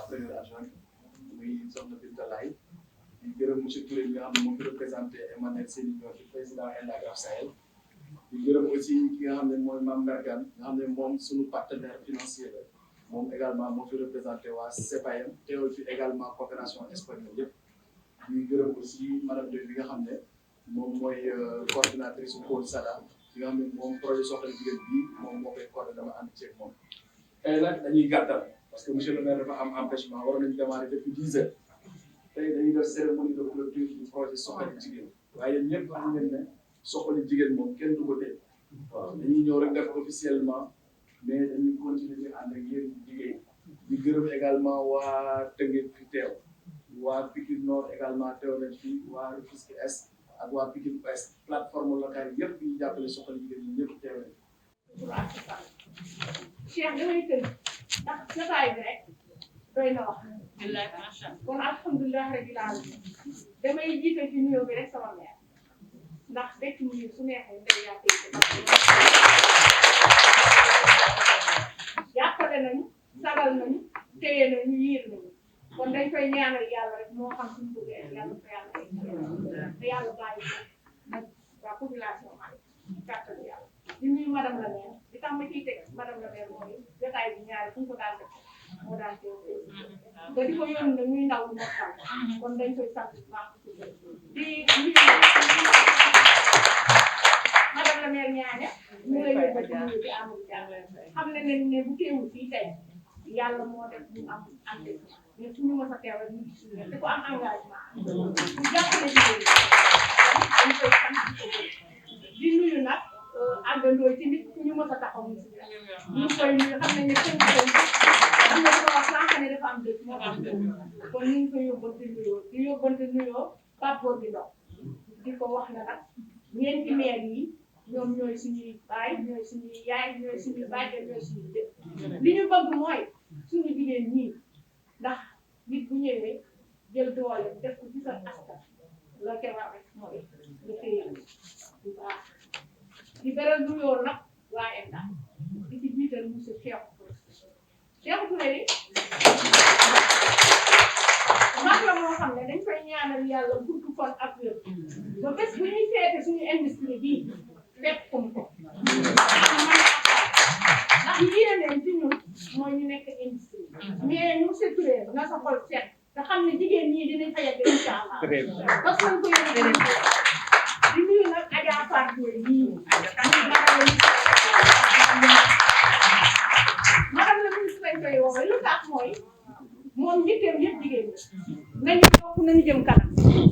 première adjointe muy soxna Binta Laye di gërëm monsieur Touré bi nga xam ne moo fi représenté Emmanuel Séni Dior président ENDA Sahel di gërëm aussi ki nga xam ne mooy Mame Mergane nga xam ne moom suñu partenaire financier la moom également moo fi représenté waa CEPAM teewal fi également coopération espagnole yëpp di gërëm aussi madame Doy bi nga xam ne moom mooy coordinatrice su Pôle Sada bi nga xam ne moom projet Suxali Jigéen bii moom moo koy coordonné dama ànd ceeg moom tey nag dañuy gàttal parce que monsieur le maire dafa am empêchement waroon nañu démarrer depuis 10 heures tey dañuy def cérémonie de clôture du projet Suxali Jigéen waaye yéen ñëpp xam ngeen ne Suxali Jigéen moom kenn du ko dee waaw dañuy ñëw rek def officiellement mais dañuy continuer di ànd ak yéen liggéey di gërëm également waa Tëngéej fi teew waa Pikine Nord également teew nañ fi waa Rufisque Est ak waa Pikine Ouest plateforme locale yëpp yi jàppale Suxali Jigéen ñi ñëpp teew nañ. Cheikh damay tënk ndax jotaay bi rek doy na wax. kon alhamdulilah rabbil alamin damay jiite ci nuyoo bi rek sama mère ndax dëkk ñi su neexee ndey yaa tey jàppale nañu sagal nañu téye nañu yiir nañu kon dañ koy ñaanal yàlla rek moo xam suñu bëggee yàlla ko yàlla te yàlla bàyyi ko nag waa population bi kàttan yàlla di nuyu madame la maire di tax ma ciy teg madame la maire mooy jotaay bi ñaari fu ñu ko daan def moo daan teew te di ko yónni nag ñuy ndaw lu mokkal kon dañ koy sant bu baax di nuyu madame la maire ñaane mu lay yóbbu ci nuyu bi amul jàll xam ne ne bu teewul fii tey yàlla moo def ñu am ante mais suñu mos a teewal ñu gis te ko am engagement bu jàppale jigéen dañ koy sant di nuyu nag àndandoo ci nit ku ñu mos a taxaw ñu koy nuyu xam nañ ne seen am na ko wax sànq ne dafa am dëkk moo am dëkk kon ñu ngi koy yóbbante nuyoo di yóbbante nuyoo Pape Gorgui Ndong di ko wax na nag ñeenti maire yi ñoom ñooy suñuy baay ñooy suñuy yaay ñooy suñuy bàjjen ñooy suñuy dëkk li ñu bëgg mooy suñu jigéen ñii ndax nit bu ñëwee jël doole def ko ci sa askan la ca war rek mooy nga téye bu baax di beral nuyoo nag waa ENDA di ci jiital monsieur Cheikh Touré mag la moo xam ne dañ koy ñaanal yàlla gudd fan ak wér ba bés bu ñuy seete suñu industrie bii fekk ko ndax yéeneen ci ñun mooy ñu nekk industrie mais monsieur Touré nga sa xol seet nga xam ne jigéen ñii dinañ fa yegg incha allah parce que ko yéene di nuyu nag Adja Fatou yii madame la ministre lañ koy woowee lu tax mooy moom njëkkeem yëpp jigéen ñi nañu yokk nañu jëm kanam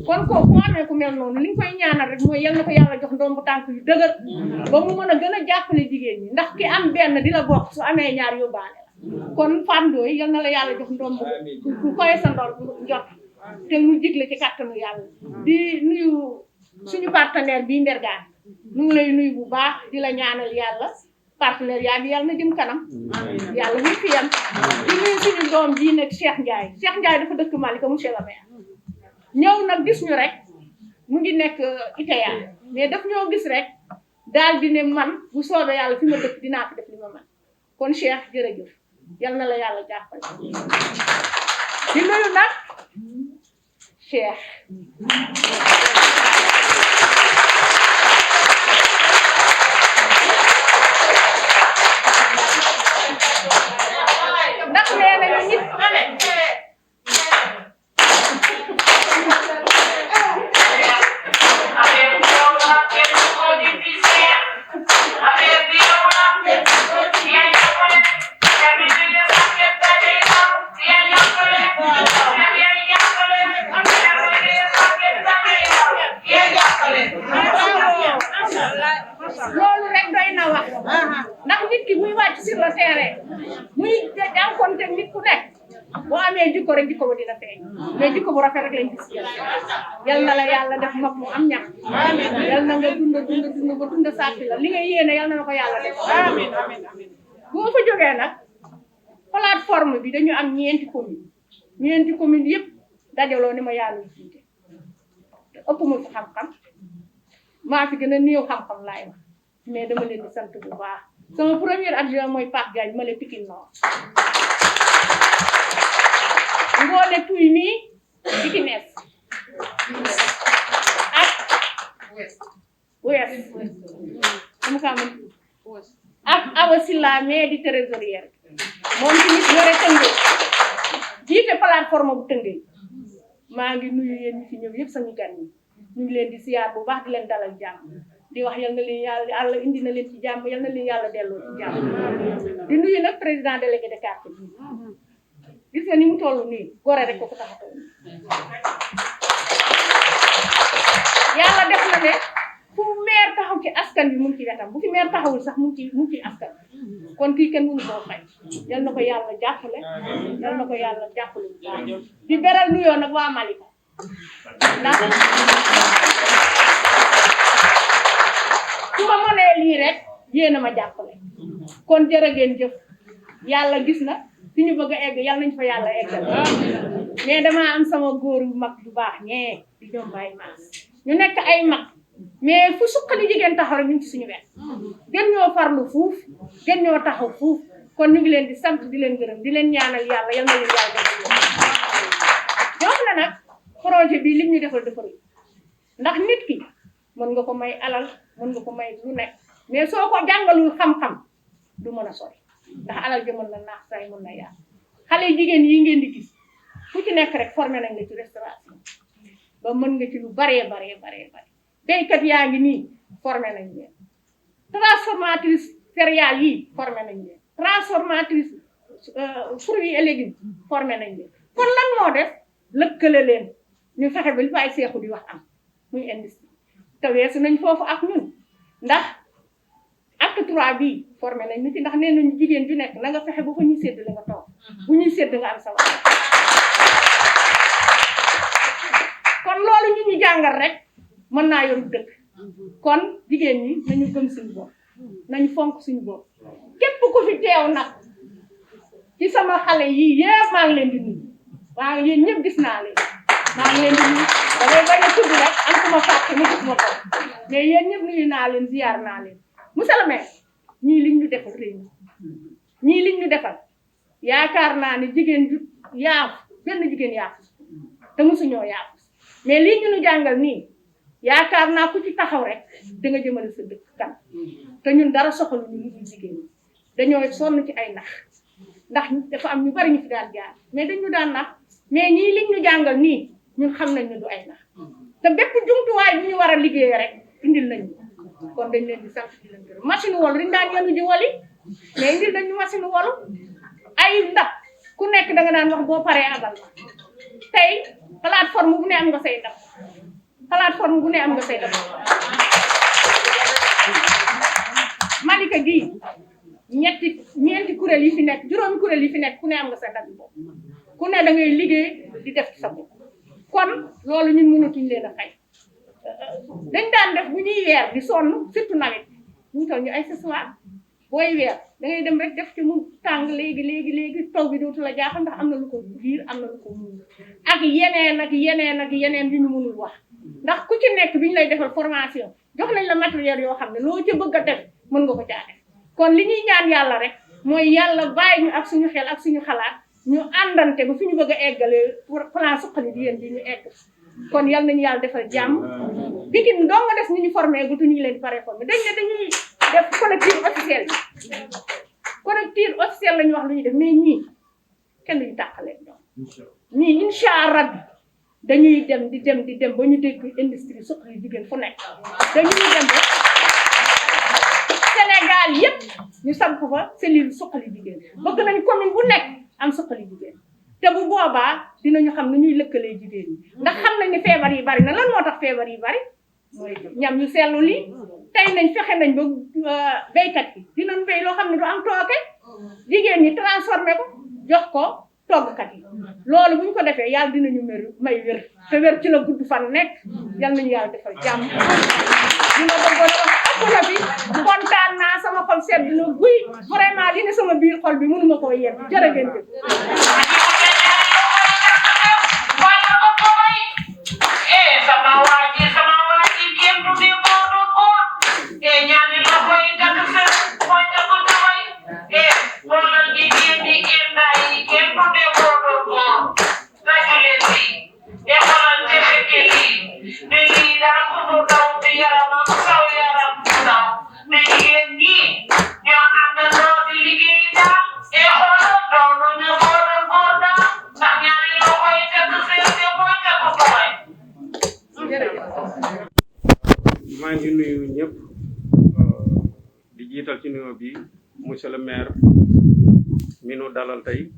kon kooku bu amee ku mel noonu li ñu koy ñaanal rek mooy yal na ko yàlla jox ndombu tànk yu dëgër ba mu mën a gën a jàppale jigéen ñi ndax ki am benn di la bokk su amee ñaar yóbbaale la kon Fandooy yal na la yàlla jox ndombu ku koy sa ndor jot te mu jigle ci kàttanu yàlla di nuyu suñu partenaire bii Mbergane ñu ngi lay nuyu bu baax di la ñaanal yàlla partenaire yaa bi yàlla na jëm kanam yàlla bu fi yam di nuyu suñu doom bii nag Cheikh Ndiaye dafa dëkk Malika monsieur le maire ñëw nag gis ñu rek mu ngi nekk ITEA mais daf ñoo gis rek daal di ne man bu soobee yàlla fi ma dëkk dinaa fi def li ma man kon Cheikh jërëjëf yal na la yàlla jàppale di nuyu nag Cheikh ndax nee nañu nit loolu rek doy na wax ndax nit ki muy wàcc sur le terrain muy jànkoonte nit ku nekk boo amee jikko rek jikko ba dina feeñ mais jikko bu rafet rek lañ gis yal na la yàlla def mag mu am ñax yal na nga dund ba dund sàppi la li nga yéene yal na la ko yàlla def amiin bu ma fa jógee nag plateforme bi dañu am ñeenti commune yëpp dajaloo ni ma yàlla jiite te ëpp ma fi xam-xam maa fi gën a néew xam-xam laay wax mais dama leen di sant bu baax sama premier adjoint mooy Pape Diagne ma le Pikine Nord Ngoone Tuy mii Pikines ak Ouest dama kaa mën ak Awa Silla mais di trésorière moom tamit yore Tëngéej jiite plateforme bu Tëngéej maa ngi nuyu yéen ñi fi ñëw yëpp sañu gan ñi ñu ngi leen di siyaar bu baax di leen dalal jàmm di wax yal na leen yàlla indi na leen ci jàmm yal na leen yàlla delloo ci jàmm di nuyu nag président délégué de quartier bi gis nga ni mu toll nii gore rek ko ko tax a toll yàlla def na ne fu meer taxaw ci askan bi mu ngi ci wetam bu fi meer taxawul sax mu ngi ci askan kon kii kenn mënu koo fay yal na ko yàlla jàppale yal na ko yàlla jàppale bu baax di beral nuyoo nag waa Malika ndax su ma mënee lii rek yéen a ma jàppale kon jërë ngeen jëf yàlla gis na fi ñu bëgg a egg yal nañu fa yàlla eggal mais damaa am sama góor yu mag yu baax ñee di ñoom Baye Mass ñu nekk ay mag mais fu suqali jigéen taxaw rek ñu ngi ci suñu wet gën ñoo farlu fuuf gën ñoo taxaw fuuf kon ñu ngi leen di sant di leen gërëm di leen ñaanal yàlla yal na leen yàlla defal jox na nag projet bi lim ñu defal dafa rëy ndax nit ki mën nga ko may alal mën nga ko may lu nekk mais soo ko jàngalul xam-xam du mën a sori ndax alal ja mën na naax say mën na yaa xale jigéen yi ngeen di gis ku ci nekk rek formé nañ la ci restauration ba mën nga ci lu baree béykat yaa ngi nii formé nañ leen transformatrice céréales yi formé nañ leen transformatrice fruits et légumes formé nañ leen kon lan moo def lëkkale leen ñu fexe ba li fay seexu di wax am muy industrie te weesu nañ foofu ak ñun ndax acte 3 bii formé nañ ni ci ndax nee nañu jigéen ju nekk na nga fexe ba ko ñuy sédd la nga toog bu ñuy sédd nga am sa wax kon loolu ñu jàngal rek mën naa yor dëkk kon jigéen ñi nañu gëm suñu bopp nañu fonk suñu bopp képp ku fi teew nag ci sama xale yii yëpp maa ngi leen di nuyu yéen ñëpp gis naa leen maa ngi leen di nuyu damay bañ a tudd rek am ku ma fàtte mu gis ma ko mais yéen ñëpp nuyu naa leen ziar naa leen monsieur le maire ñii liñ ñu defal réew ñii liñ ñu defal yaakaar naa ne jigéen ju yaaf benn jigéen yaaf te mosuñoo yaaf mais lii ñu jàngal nii yaakaar naa ku ci taxaw rek da nga jëmale sa dëkk kan te ñun dara soxaluñu lu dul jigéen ñi dañoo sonn ci ay nax ndax dafa am ñu bari ñu fi daan jaar mais dañu daan nax mais ñii liñ ñu jàngal nii ñun xam nañ ne du ay nax te bépp jumtuwaay bu ñu war a liggéeyee rek indil nañu kon dañ leen di sant di leen gërëm machine wol dañ daan yenu ji woli mais indil nañu machine wolu ay ndax ku nekk da nga daan wax boo paree abal ma tey plateforme bu ne am nga say ndax plateforme bu ne am nga say ndax Malika gii ñeenti kuréel yi fi nekk juróomi kuréel yi fi nekk ku ne am nga sa ndax bopp ku ne da ngay liggéey di def ci sa bopp kon loolu ñun mënatuñ leen a fay dañ daan def bu ñuy weer di sonn surtout nawet ñu toll ñu ay accessoire booy weer da ngay dem rek def ci mu tàng léegi taw bi dootu la jaaxal ndax am na lu ko biir am na lu ko muur ak yeneen yu ñu mënul wax ndax ku ci nekk bi ñu lay defal formation jox nañ la matériel yoo xam ne loo ca bëgg a def mën nga ko caa def kon li ñuy ñaan yàlla rek mooy yàlla bàyyi ñu ak suñu xel ak suñu xalaat ñu àndante ba fi ñu bëgg a eggalee plan suqali di yéen bi ñu egg kon yal nañu yàlla defal jàmm Pikine doo nga des ñu ñu formé gu te ñu ngi leen di pare formé dañ ne dañuy def collectif officiel la ñu wax lu ñuy def mais ñii kenn duñu tàqalee ñoom ñii incha allah dañuy dem ba ñu dégg industrie suqali jigéen fu nekk dañuy dem ba Sénégal yëpp ñu samp fa cellule suqali jigéen bëgg nañ commune bu nekk am suqali jigéen te bu boobaa dinañu xam nu ñuy lëkkalee jigéen ñi ndax xam nañ ne feebar yi bari na lan moo tax feebar yi bari mooy ñam yu seetlu lii tey nañ fexe nañ ba béykat yi dinañ béy loo xam ne du am tooke jigéen ñi transformé ko jox ko toggkat yi loolu bu ñu ko defee yàlla dinañu may wér te wér ci la gudd fan nekk yal nañu yàlla defal jàmm dina bëggoon wax ëpp na bi kontaan naa sama xol sedd na guy vraiment li ne sama biir xol bi mënuma koo yegg jërë ngeen jëf sama waaji kenn du ne boobu boor ñaani la koy dakk sër mooy dakk taway xoolal jigéen ñi kenn du ne boobu boor nuyoo bi monsieur le maire mi nu dalal tey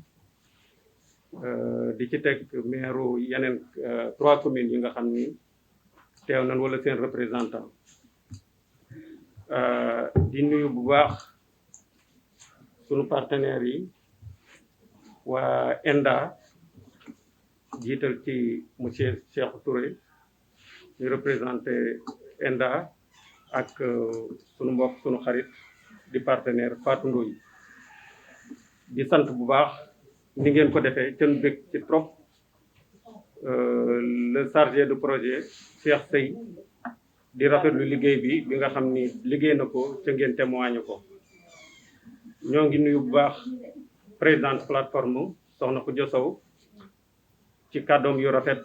di ci teg maire yeneen 3 communes yi nga xam ni teew nañ wala seen représentant di nuyu bu baax sunu partenaires yi waa ENDA jiital ci monsieur Cheikh Touré ñu représenté ENDA ak sunu mbokk sunu xarit di partenaire Fatou Ndoye di sant bu baax ni ngeen ko defee te nu bëgg ci trop le chargé de projet Cheikh Sey di rafetlu liggéey bi nga xam ni liggéey na ko ca ngeen témoigné ko ñoo ngi nuyu bu baax présidente plateforme soxna Khoudia Sow ci kàddoom yu rafet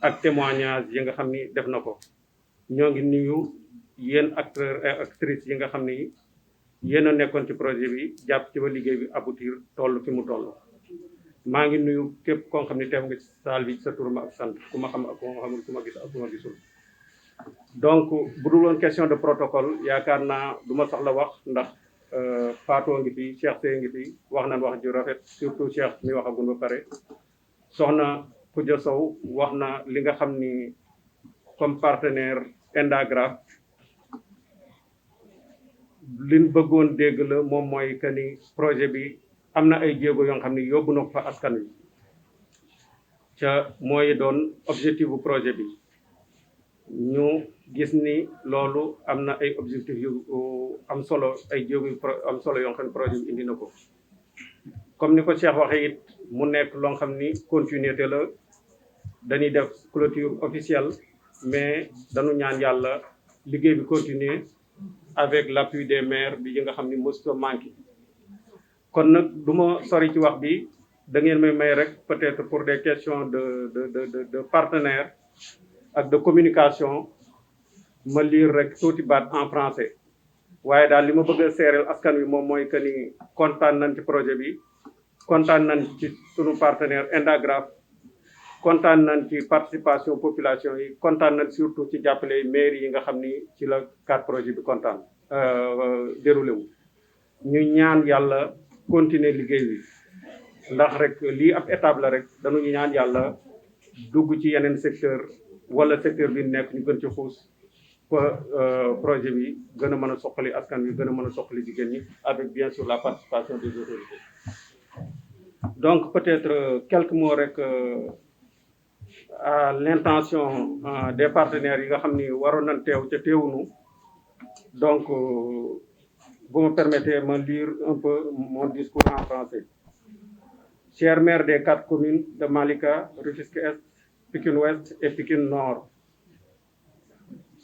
ak témoignage yi nga xam ni def na ko ñoo ngi nuyu yéen acteurs et actrices yi nga xam ni yéen a nekkoon ci projet bi jàpp ci ba liggéey bi aboutir toll fi mu toll maa ngi nuyu képp koo xam ni teew nga ci salle bi sa tur ma ak sant ku ma xam ak ku ma xamul ku ma gis ak ku ma gisul donc bu dul woon question de protocole yaakaar naa du ma soxla wax ndax Fatou ngi fi Cheikh Seye ngi fi wax nañ wax ju rafet surtout Cheikh mi waxagul ba pare soxna Khoudia Sow wax na li nga xam ni comme partenaire ENDA-GRAF liñ bëggoon dégg la moom mooy que ni projet bi am na ay jéego yoo xam ni yóbbu na ko fa askan wi ca mooy doon objectif bu projet bi ñu gis ni loolu am na ay objectifs yu am solo ay jéego yu am solo yoo xam ne projet bi indi na ko comme ni ko Cheikh waxee it mu nekk loo xam ni continuité la dañuy def clôture officielle mais dañu ñaan yàlla liggéey bi continuer avec l'appui des maires bi yi nga xam ni mosut a manqué kon nag du ma sori ci wax bi da ngeen may rek peut-être pour des questions de partenaires ak de communication ma lire rek tuuti baat en français waaye daal li ma bëgg a seereel askan wi moom mooy que ni kontaan nañ ci projet bi kontaan nañ ci sunu partenaire ENDA-GRAF kontaan nañ ci participation population yi kontaan nañ surtout ci jàppale mairie yi nga xam ni ci la cadre projet bi kontaan déroulé wu ñu ñaan yàlla continuer liggéey bi ndax rek lii ab étape la rek dañuy ñaan yàlla dugg ci yeneen secteur wala secteur bi nekk ñu gën ci xuus projet bi gën a mën a soqali askan wi gën a mën a soqali jigéen ñi avec bien sûr la participation des autorités donc peut-être quelques mots rek à l'intention des partenaires yi nga xam ni waroon nañ teew ca teewunu donc vous me permettez de lire un peu mon discours en français. Chers maires des 4 communes de Malika, Rufisque Est, Pikine Ouest et Pikine Nord,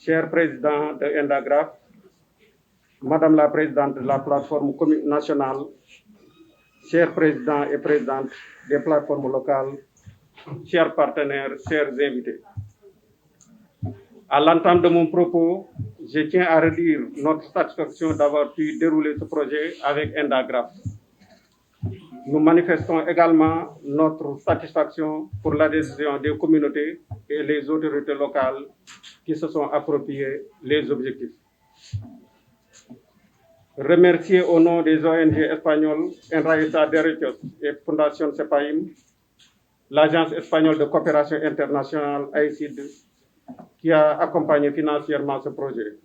cher président de ENDA-GRAF, madame la présidente de la plateforme nationale, chers présidents et présidentes des plateformes locales, chers partenaires, chers invités. À l'entame de mon propos, je tiens à redire notre satisfaction d'avoir pu dérouler ce projet avec ENDA-GRAF. Nous manifestons également notre satisfaction pour l'adhésion des communautés et les autorités locales qui se sont appropriés les objectifs. Remercier au nom des ONG espagnoles Enraíza Derechos et Fondation CEPAIM, l'Agence espagnole de coopération internationale AICID, qui a accompagné financièrement ce projet.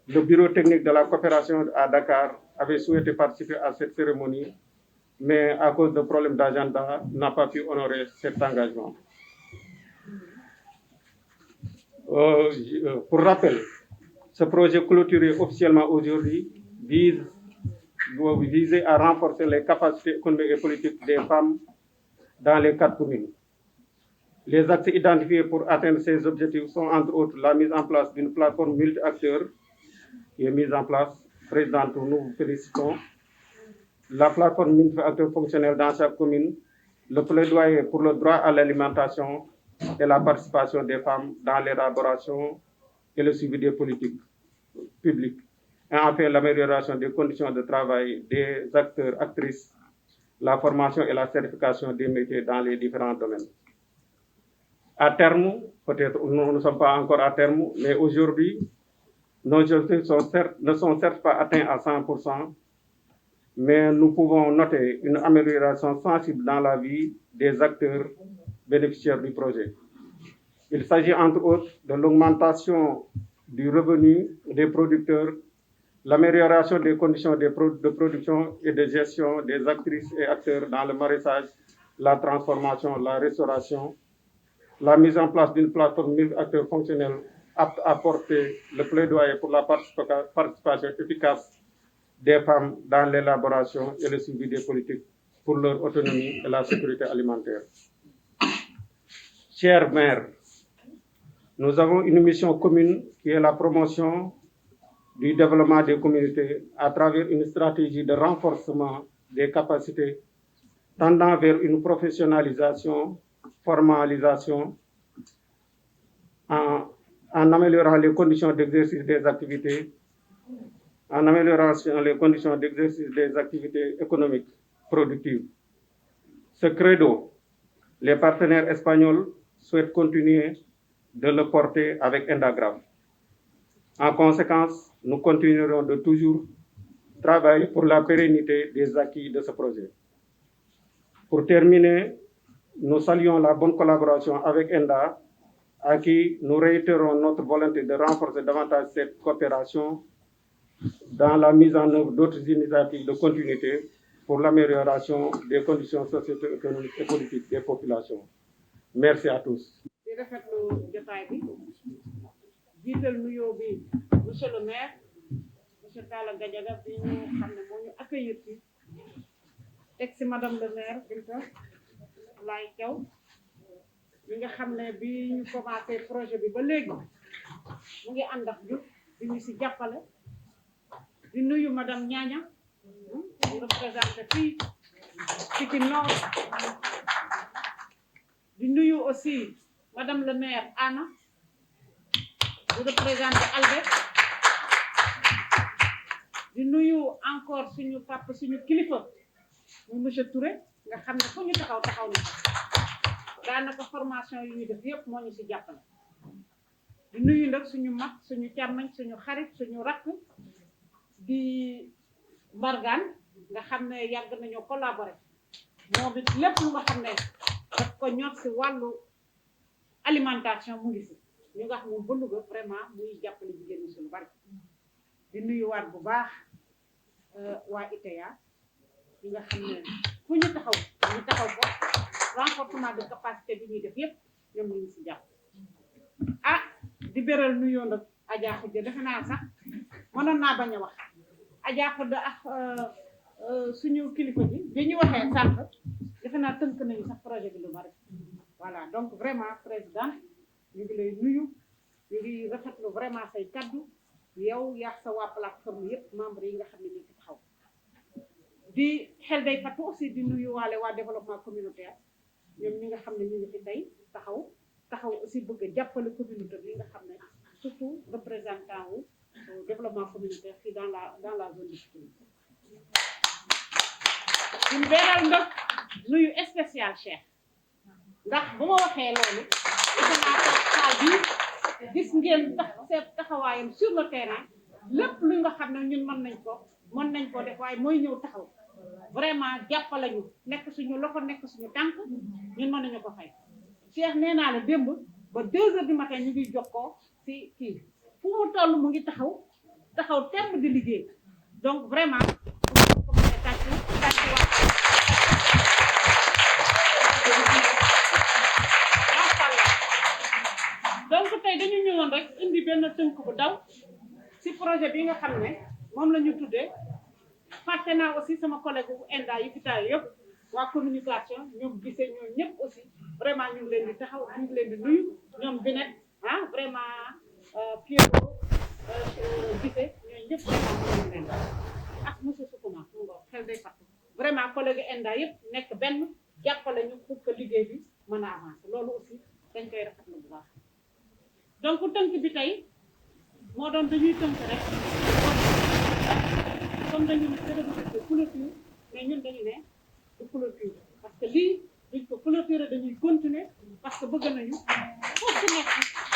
Le bureau technique de la coopération à Dakar avait souhaité participer à cette cérémonie, mais à cause de problèmes d'agenda, n'a pas pu honorer cet engagement. Pour rappel, ce projet clôturé officiellement aujourd'hui vise à renforcer les capacités économiques et politiques des femmes dans les 4 communes. Les axes identifiés pour atteindre ces objectifs sont entre autres la mise en place d'une plateforme multi-acteurs qui est mise en place. Présidente, nous vous félicitons. La plateforme multi-acteurs fonctionnelle dans chaque commune, le plaidoyer pour le droit à l'alimentation et la participation des femmes dans l'élaboration et le suivi des politiques publiques. Et enfin, l'amélioration des conditions de travail des acteurs, actrices, la formation et la certification des métiers dans les différents domaines. À terme, peut-être nous ne sommes pas encore à terme, mais aujourd'hui, nos objectifs ne sont certes pas atteints à 100%, mais nous pouvons noter une amélioration sensible dans la vie des acteurs bénéficiaires du projet. Il s'agit entre autres de l'augmentation du revenu des producteurs, l'amélioration des conditions de production et de gestion des actrices et acteurs dans le maraîchage, la transformation, la restauration, la mise en place d'une plateforme multi-acteurs fonctionnelle apte à porter le plaidoyer pour la participation efficace des femmes dans l'élaboration et le suivi des politiques pour leur autonomie et la sécurité alimentaire. Chers maires, nous avons une mission commune qui est la promotion du développement des communautés à travers une stratégie de renforcement des capacités tendant vers une professionnalisation, formalisation, en améliorant les conditions d'exercice des activités, en améliorant les conditions d'exercice des activités économiques productives. Ce credo, les partenaires espagnols souhaitent continuer de le porter avec Endagram. En conséquence, nous continuerons de toujours travailler pour la pérennité des acquis de ce projet. Pour terminer, nous saluons la bonne collaboration avec ENDA, à qui nous réitérons notre volonté de renforcer davantage cette coopération dans la mise en œuvre d'autres initiatives de continuité pour l'amélioration des conditions socio-économiques et politiques des populations. Merci à tous. di rafetlu jotaay bi jiital nuyoo bi monsieur le maire monsieur Talla Gadiaga bi ñu xam ne moo ñu accueillir ci teg si madame le maire Binta Laye Thiaw mi nga xam ne bi ñu commencé projet bi ba léegi mu ngi ànd ak ñu di ñu si jàppale di nuyu madame Ñaaña di représenté fii Pikine Nord di nuyu aussi madame le maire Anna di représenté Albert di nuyu encore suñu papa suñu kilifa mu monsieur Touré nga xam ne fu ñu taxaw na daanaka formation yi ñuy def yëpp moo ñu si jàppale di nuyu nag suñu mag suñu càmmañ suñu xarit suñu rakk di Mbargane nga xam ne yàgg nañoo collaborer moom it lépp lu nga xam ne daf ko ñor si wàllu alimentation mu ngi si ñu nga xam moom ba Louga vraiment muy jàppale jigéen ñi suñu bari di nuyuwaat bu baax waa ITEA yi nga xam ne fu ñu taxaw ko renforcement de capacité bi ñuy def yëpp ñoom ñu ngi si jàpp di beral nuyoo nag Adja Khoudia defe naa sax mënoon naa bañ a wax Adja Khoudia ak suñu kilifa bi ñu waxee sànq defe naa tënk nañu sax projet bi lu bari voilà donc vraiment président ñu ngi lay nuyu ñu ngi rafetlu vraiment say kaddu yow yaa sa waa plateforme yëpp membre yi nga xam ne ñu ngi taxaw di xel day fàttu aussi di nuyu waale waa développement communautaire ñoom ñi nga xam ne ñu ngi fi tey taxaw aussi bëgg a jàppale communauté bi nga xam ne surtout représentant wu développement communautaire fii dans la zone de Pikine di beral nag nuyu spécial Cheikh ndax bu ma waxee loolu defe naa saal bi gis ngeen taxawaayam sur le terrain lépp lu nga xam ne ñun mën nañ ko def waaye mooy ñëw taxaw vraiment jàppale ñu nekk suñu loxo nekk suñu tànk ñun mën nañu ko fay Cheikh nee naa la démb ba 2 heures du matin ñu ngi jokkoo ci kii fu mu toll mu ngi taxaw temb di liggéey donc vraiment pour commencer tàcc wax donc tey dañu ñëwoon rek indi benn tënk bu daw ci projet bi nga xam ne moom la ñu tuddee fàtte naa aussi sama collègue bu ENDA yi fi taay yëpp waa communication ñoom gisee ñoom ñëpp aussi vraiment ñu ngi leen di taxaw ñu ngi leen di nuyu ñoom Binet vraiment Pierrot gisee ñooñu ñëpp vraiment ñu leen ak monsieur Soukouma mu ngo xel day fàtte vraiment collègue ENDA yëpp nekk benn jàppale ñu pour que liggéey bi mën a avancer loolu aussi dañ koy rafetlu bu baax donc tënk bi tey moo doon dañuy tënk rek comme dañu ne cérémonie de clôture mais ñun dañu ne du clôture parce que lii duñ ko clôturer dañuy continuer parce que bëgg nañu foofu ci nekk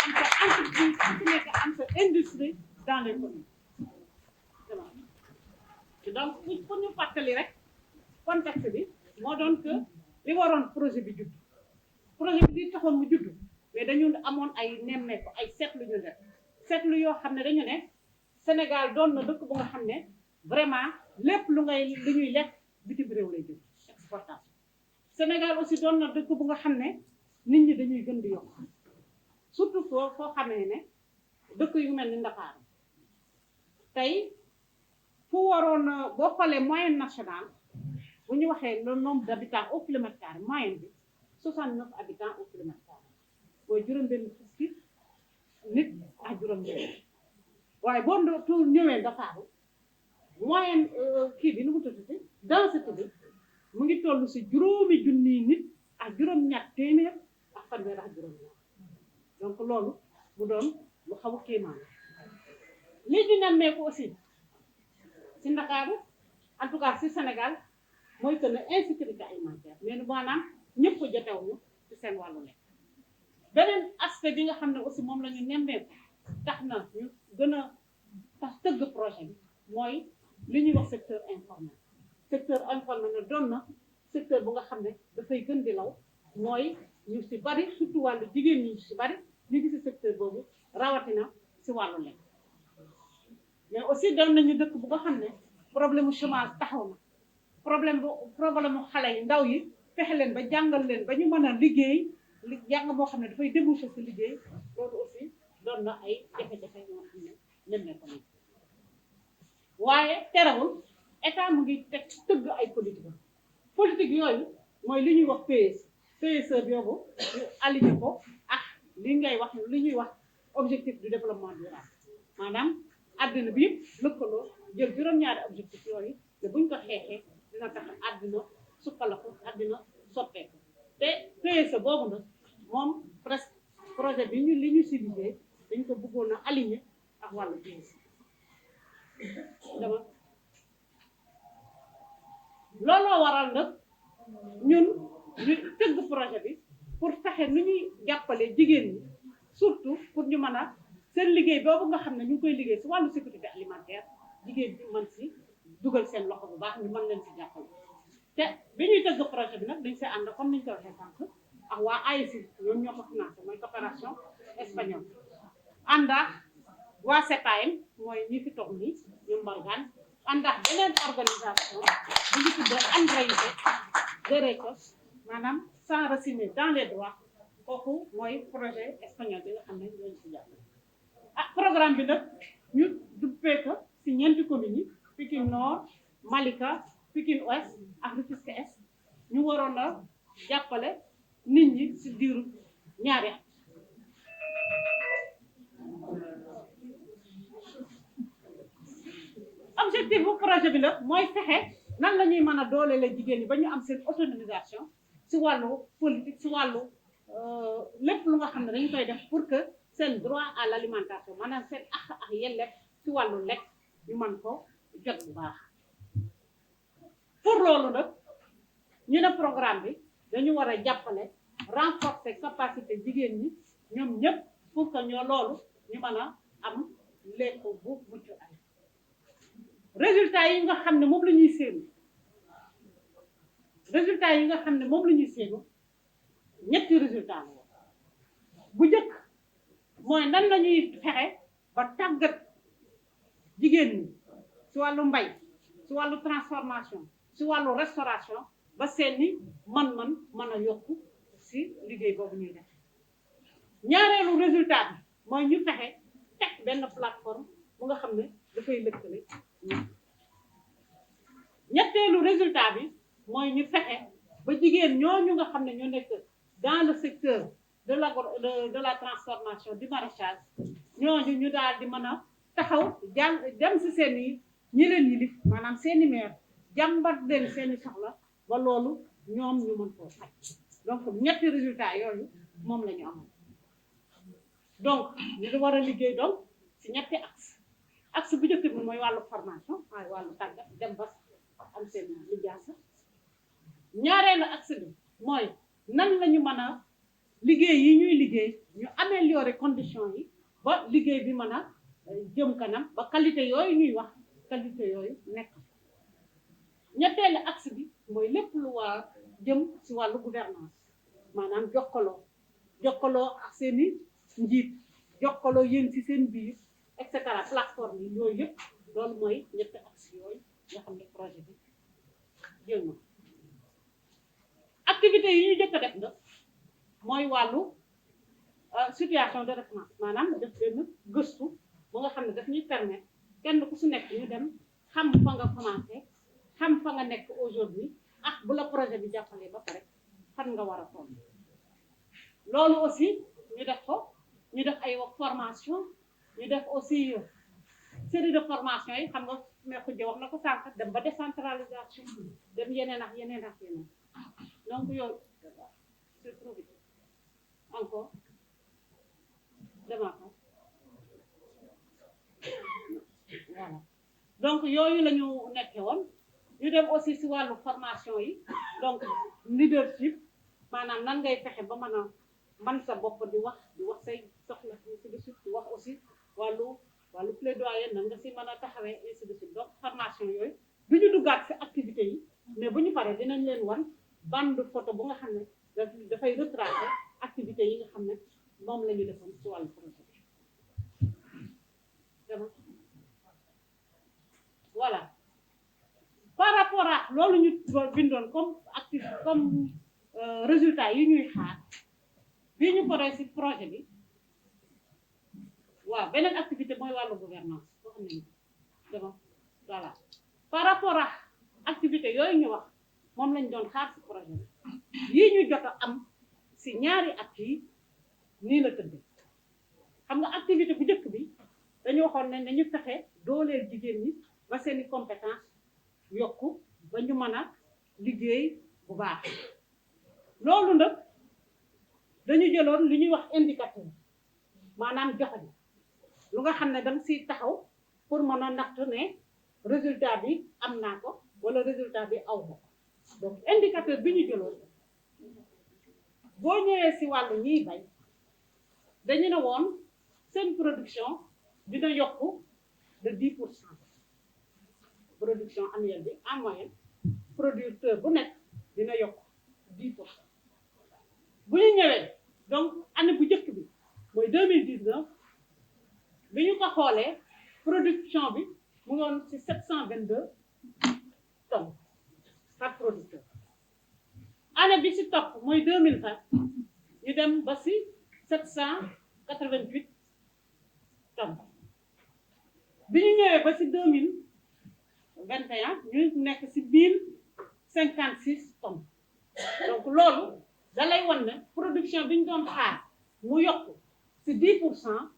am sa entreprise fu nekk am sa industrie dans les communes donc pour ñu fàttali rek contexte bi moo doon que li waroon projet bi judd projet bi li taxoon mu judd mais dañu amoon ay nemmeeku ay seetlu ñu def seetlu yoo xam ne dañu ne Sénégal doon na dëkk bu nga xam ne vraiment lépp li ñuy lekk bitim réew lay jóge exportation Sénégal aussi doon na dëkk bu nga xam ne nit ñi dañuy gën di yokk surtout foo xamee ne dëkk yu mel ni Ndakaaru tey fu waroon boo xoolee moyenne nationale bu ñu waxee le nombre d'habitants au kilomètre carré moyenne bi 69 habitants au kilomètre carré mooy juróom-benn fukki nit ak juróom-benn waaye boo ñëwee Ndakaaru moyenne kii bi nu mu tuddati densité bi mu ngi toll si juróomi junniy nit ak juróom-ñaar téeméer ak fanweer ak juróom-ñaar donc loolu mu doon lu xaw a kéemaan lii di nemmeeku aussi si Ndakaaru en tout cas si Sénégal mooy que ne insécurité alimentaire mais maanaam ñëpp jotewuñu ci seen wàllu lekk beneen aspect bi nga xam ne aussi moom la ñu nemmeeku tax na ñu gën a tax tëgg projet bi mooy li ñuy wax secteur informel na doon na secteur bu nga xam ne dafay gën di law mooy ñu si bari surtout wàllu jigéen ñi si bari ñu ngi si secteur boobu rawatina si wàllu lekk mais aussi doon nañu dëkk bu nga xam ne problème mu chômage taxaw na problème mu xale yi ndaw yi fexe leen ba jàngal leen ba ñu mën a liggéey jàng moo xam ne dafay déboucher si liggéey loolu aussi doon na ay jafe-jafe yoo xam ne nemmeeku nañ waaye terewul état mu ngi tëgg ay politique yooyu mooy li ñuy wax PSE boobu ñu aligné ko ak li ñuy wax objectif du développement durable maanaam àddina bi yëpp lëkkaloo jël juróom-ñaari objectif yooyu te buñ ko xeexee dina tax àddina sukkalaku àddina soppeeku te PSE boobu nag moom presque projet bi li ñu ciblé dañ ko bëggoon a aligné ak wàllu PSE looloo waral nag ñun ñu tëgg projet bi pour fexe nu ñuy jàppale jigéen ñi surtout pour ñu mën a seen liggéey boobu nga xam ne ñu ngi koy liggéey si wàllu sécurité alimentaire jigéen bi mën si dugal seen loxo bu baax ñu mën leen si jàppale te bi ñuy tëgg projet bi nag dañ see ànd comme niñ ko waxee sànq ak waa AECI ñoom ñoo ko financé mooy coopération espagnole ànd ak waa CEPAM mooy ñi fi toog nii ñoom Mbargane ànd ak beneen organisation bu ñu tuddee Andreïse Derechos maanaam s'enraciner dans les droits kooku mooy projet espagnol bi nga xam ne ñooñu si jàppale programme bi nag ñu duppee ko si ñeenti communes yi Pikine Nord Malika Pikine Ouest ak Rufisque Est ñu waroon a jàppale nit ñi si diiru ñaari at objectif bu projet bi la mooy fexe nan la ñuy mën a dooleel jigéen ñi ba ñu am seen autonomisation si wàllu politique si wàllu lépp lu nga xam ne dañu koy def pour que seen droit à l'alimentation maanaam seen ak yelleef si wàllu lekk ñu mën ko jot bu baax pour loolu nag ñu ne programme bi dañu war a jàppale renforcer capacité jigéen ñi ñoom ñëpp pour que ñoo loolu ñu mën a am lekk bu mucc ay résultat yi nga xam ne moom la ñuy séenu ñetti résultat la bu njëkk mooy nan la ñuy fexe ba tàggat jigéen ñi ci wàllu mbay ci wàllu transformation ci wàllu restauration ba seeni man-man mën a yokku ci liggéey boobu ñuy def ñaareelu résultat bi mooy ñu fexe teg benn plateforme bu nga xam ne dafay lëkkale ñetteelu résultat bi mooy ñu fexe ba jigéen ñooñu nga xam ne ñu nekk dans le secteur de la transformation du maraîchage ñooñu ñu daal di mën a taxaw dem ci seen i ñi leen yilif maanaam seen i maire jàmbat leen seen i soxla ba loolu ñoom ñu mën koo faj donc ñetti résultat yooyu moom la ñu amoon donc ñu war a liggéey donc ci ñetti axe bu njëkk bi mooy wàllu formation waaye wàllu tàggat dem ba am seen lijaasa ñaareelu axe bi mooy nan la ñu mën a liggéey yi ñuy liggéey ñu améliorer conditions yi ba liggéey bi mën a jëm kanam ba qualité yooyu ñuy wax qualité yooyu nekk. ñetteelu axe bi mooy lépp lu waa jëm ci wàllu gouvernance maanaam jokkaloo ak seeni njiit jokkaloo yéen ci seen biir et cetera plateforme yi yooyu yëpp loolu mooy ñetti axe yooyu nga xam ne projet bi jël na activité yi ñu jëkk a def nga mooy wàllu situation de référence maanaam def benn gëstu bu nga xam ne daf ñuy permettre kenn ku su nekk ñu dem xam fa nga commencé xam fa nga nekk aujourd'hui ak bu la projet bi jàppalee ba pare fan nga war a toll loolu aussi ñu def ko ñu def ay formation ñu def aussi série de formation yi xam nga mais ku wax na ko sànq dem ba décentralisation dem yeneen ak yeneen ak yeneen donc yooyu c'est trop vite encore demaat voilà donc yooyu la ñu nekkee woon ñu dem aussi si wàllu formation yi donc leadership maanaam nan ngay fexe ba mën a man sa bopp di wax say soxla ainsi de suite di wax aussi wàllu plaidoyer nan nga si mën a taxawee ainsi de suite donc formation yooyu du ñu duggaat si activités yi mais bu ñu paree dinañ leen wan bande photo bu nga xam ne dafay retracer activités yi nga xam ne moom la ñu defoon si wàllu projet bi voilà par rapport à loolu ñu bindoon comme résultat yi ñuy xaar bii ñu paree si projet bi waaw beneen activité mooy wàllu gouvernance boo xam ne dama voilà par rapport à activité yooyu ñu wax moom lañ doon xaar si projet bi yii ñu jot a am si ñaari at yi nii la tëdd xam nga activité bu njëkk bi dañu waxoon ne nañu fexe dooleel jigéen ñi ba seeni compétence yokku ba ñu mën a liggéey bu baax loolu nag dañu jëloon li ñuy wax indicateur maanaam joxañ lu nga xam ne danga siy taxaw pour mën a natt ne résultat bi am naa ko wala résultat bi aw ko donc indicateur bi ñu jëloon boo ñëwee si wàllu ñiy bay dañu ne woon seen production dina yokku de 10% production annuelle bi en moyenne producteur bu nekk dina yokk 10%. bu ñu ñëwee donc année bu njëkk bi mooy 2019 bi ñu ko xoolee production bi mu ngi woon ci 722 tonnes par producteur année bi ci topp mooy 2020 ñu dem ba ci 788 tonnes bi ñu ñëwee ba ci 2021 ñu nekk ci 1056 tonnes donc loolu da lay wan ne production bi ñu doon xaar mu yokk ci 10%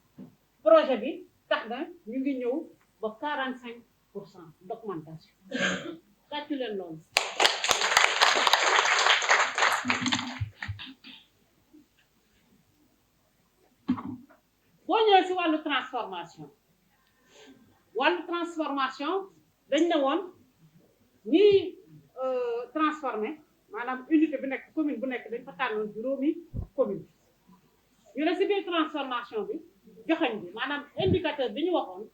projet bi tax na ñu ngi ñëw ba 45% d'augmentation tàccu leen loolu boo ñëwee ci wàllu transformation dañ ne woon ñiy transformé maanaam unité bu nekk commune bu nekk dañ fa tànnoon juróomi commune ñu ne ci biir transformation bi joxañ bi maanaam indicateur bi ñu waxoon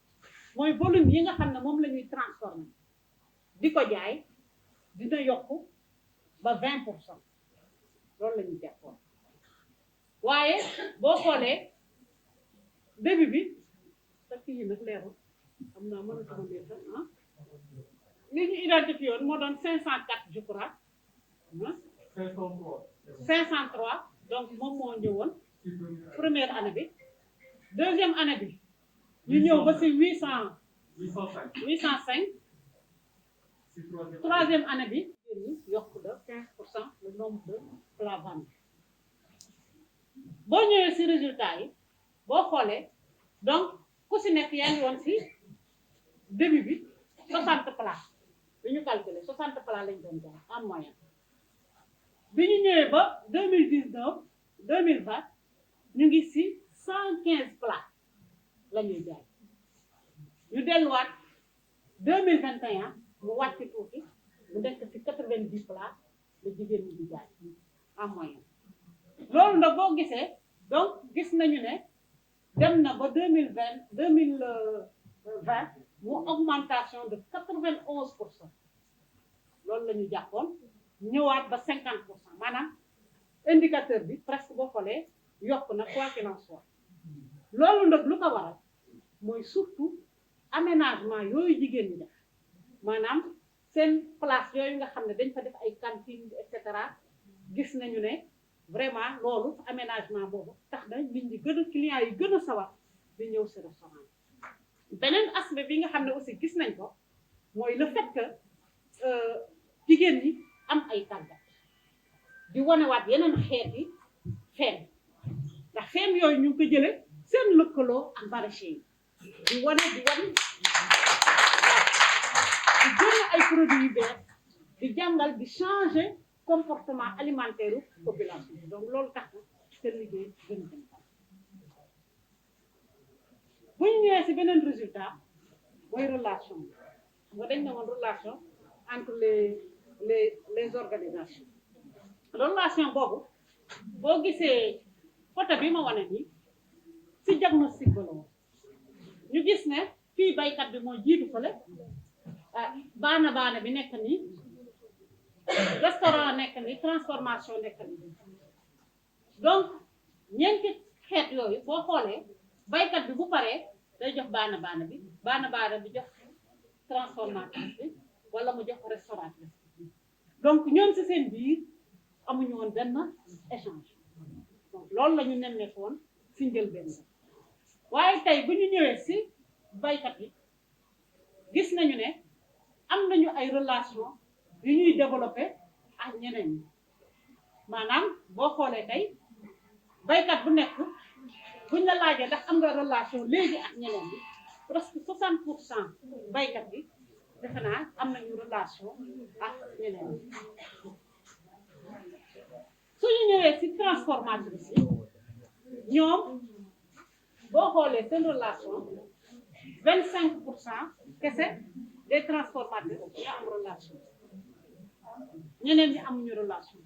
mooy volume yi nga xam ne moom la ñuy transformé di ko jaay dina yokku ba 20% loolu la ñuy jàppoon waaye boo xoolee début bi takk yi nag leerul xam naa mënatuma mbir sax li ñu identifié woon moo doon 504 je crois 503 donc moom moo ñëwoon première année bi deuxième année bi ñu ñëw ba ci 805 troisième année bi ñu yokk de 15% le nombre de plats vendus boo ñëwee ci résultat yi boo xoolee donc ku ci nekk yaa ngi woon ci début bi 60 plats bi ñu calculer 60 plats lañ doon jaay en moyenne bi ñu ñëwee ba 2019 2020 ñu ngi ci 115 plats la ñuy jaay ñu delluwaat 2021 mu wàcc tuuti mu nekk ci 90 plats la jigéen ñi di jaay en moyenne loolu nag boo gisee donc gis nañu ne dem na ba 2020 mu augmentation de 91%. loolu la ñu jàppoon ñëwaat ba 50%. maanaam indicateur bi presque boo xoolee yokk na quoi qu'il en soit. loolu nag lu ko waral mooy surtout aménagement yooyu jigéen ñi def maanaam seen place yooyu nga xam ne dañ fa def ay cantines et cetera gis nañu ne vraiment loolu aménagement boobu tax na nit ñi gën a clients yi gën a sawar di ñëw si restaurant yi. beneen aspect bi nga xam ne aussi gis nañ ko mooy le fait que jigéen ñi am ay tàggat di wanewaat yeneen xeeti feem ndax feem yooyu ñu ngi ko jëlee seen lëkkaloo ak maraîcher yi di wane di génn ay produits yu bees di jàngal di changer comportement alimentaire population bi donc loolu tax na seen liggéey gën a jëm kanam bu ñu ñëwee si beneen résultat mooy relation bi nga dañ ne woon relation entre les organisations relation boobu boo gisee photo bi ma wane nii si diagnostic ba la woon ñu gis ne fii baykat bi mooy jiitu fële baana bi nekk nii restaurant nekk nii transformation nekk nii donc ñeenti xeet yooyu boo xoolee baykat bi bu paree day jox baana bi jox transformatrice bi wala mu jox restauratrice bi donc ñoom si seen biir amuñu woon benn échange donc loolu la ñu nemmeeku woon si njëlbéen waaye tey bu ñu ñëwee si baykat yi gis nañu ne am nañu ay relation yu ñuy développé ak ñeneen ñi maanaam boo xoolee tey baykat bu nekk buñ la laajee ndax am nga relation léegi ak ñeneen ñi presque 60% baykat bi defe naa am nañu relation ak ñeneen ñi suñu ñëwee si transformatrice yi ñoom boo xoolee seen relation 25% kese des transformateurs ñoo am relation ñeneen ñi amuñu relation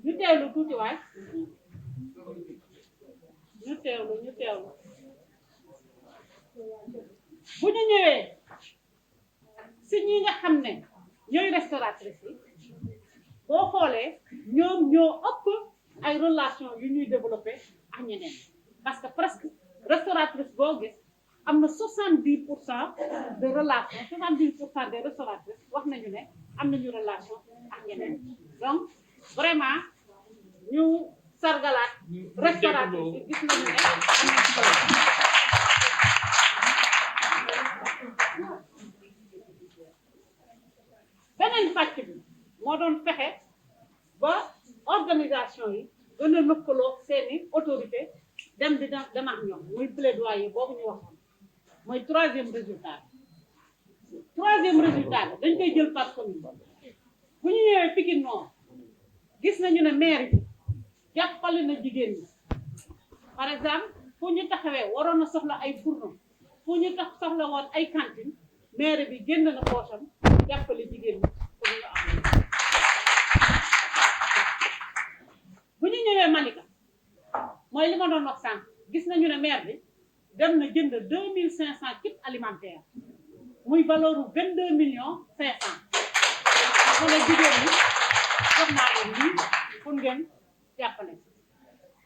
ñu teewlu tuuti waay ñu teewlu bu ñu ñëwee si ñi nga xam ne ñooy restauratrice yi boo xoolee ñoom ñoo ëpp ay relation yu ñuy développé ak ñeneen parce que presque restauratrice boo gis am na 70% de relation 70% des restauratrices wax nañu ne am nañu relation ak ñeneen donc vraiment ñu sargalaat restauratrice yi gis nañu ne am nañu beneen pàcc bi moo doon fexe ba organisation yi gën a lëkkaloo seeni autorité dem ak ñoom muy plaidoyer boobu ñu waxoon mooy troisième résultat dañ koy jël par commune bu ñu ñëwee Pikine Nord gis nañu ne maire bi jàppale na jigéen ñi par exemple fu ñu taxawee waroon na soxla ay fourneau fu ñu soxla woon ay cantine maire bi génn na poosam jàppale jigéen ñi pour ñu am bu ñu ñëwee Malika mooy li ma doon wax sànq gis nañu ne maire bi dem na jënd 2500 kits alimentaires muy valeur 22,500,000 mu ne jigéen ñi jox naa leen lii pour ngeen jàppale